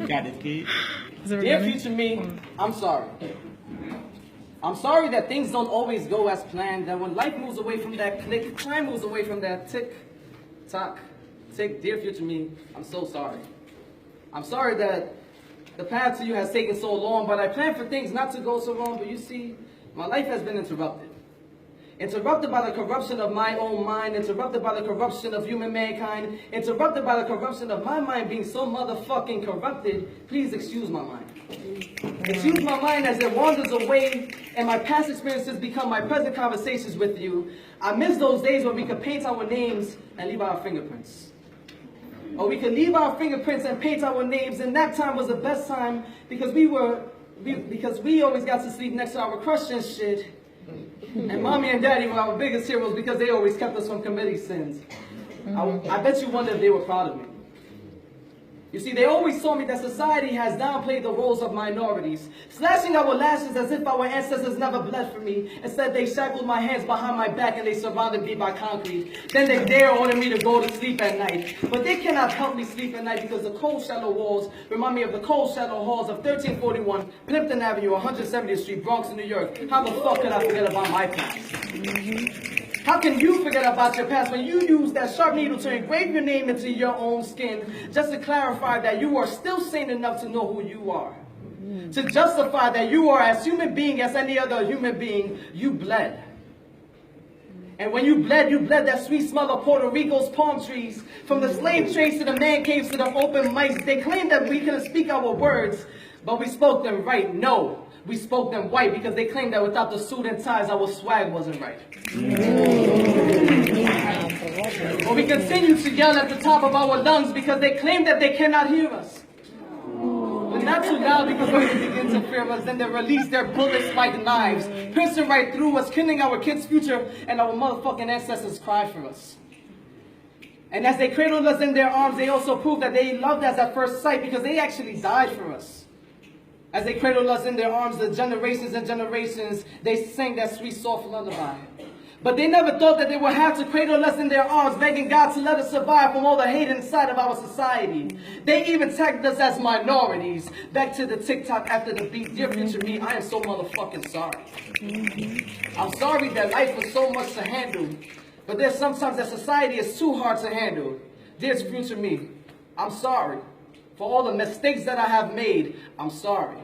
Got it, kid. Dear future me, I'm sorry. I'm sorry that things don't always go as planned, that when life moves away from that click, time moves away from that tick, tock, tick. Dear future me, I'm so sorry. I'm sorry that the path to you has taken so long, but I planned for things not to go so wrong, but you see, my life has been interrupted. Interrupted by the corruption of my own mind, interrupted by the corruption of human mankind, interrupted by the corruption of my mind being so motherfucking corrupted. Please excuse my mind. Excuse my mind as it wanders away and my past experiences become my present conversations with you. I miss those days when we could paint our names and leave our fingerprints. Or we could leave our fingerprints and paint our names, and that time was the best time because we always got to sleep next to our crush and shit. And mommy and daddy were our biggest heroes because they always kept us from committing sins. I bet you wonder if they were proud of me. You see, they always told me that society has downplayed the roles of minorities, slashing our lashes as if our ancestors never bled for me. Instead, they shackled my hands behind my back and they surrounded me by concrete. Then they dare order me to go to sleep at night. But they cannot help me sleep at night because the cold, shallow walls remind me of the cold, shallow halls of 1341 Plimpton Avenue, 170th Street, Bronx, New York. How the fuck could I forget about my past? How can you forget about your past when you use that sharp needle to engrave your name into your own skin just to clarify that you are still sane enough to know who you are? To justify that you are as human being as any other human being, you bled. And when you bled that sweet smell of Puerto Rico's palm trees. From the slave trades to the man caves to the open mics, they claimed that we couldn't speak our words, but we spoke them right. No. We spoke them white because they claimed that without the suit and ties, our swag wasn't right. But we continue to yell at the top of our lungs because they claim that they cannot hear us. But not too loud because when they begin to fear us, then they release their bullets like knives, piercing right through us, killing our kids' future, and our motherfucking ancestors cry for us. And as they cradled us in their arms, they also proved that they loved us at first sight because they actually died for us. As they cradled us in their arms, the generations and generations, they sang that sweet, soft lullaby. But they never thought that they would have to cradle us in their arms, begging God to let us survive from all the hate inside of our society. They even tagged us as minorities. Back to the TikTok after the beat. Dear future me, I am so motherfucking sorry. I'm sorry that life was so much to handle, but there's sometimes that society is too hard to handle. Dear future me, I'm sorry. For all the mistakes that I have made, I'm sorry.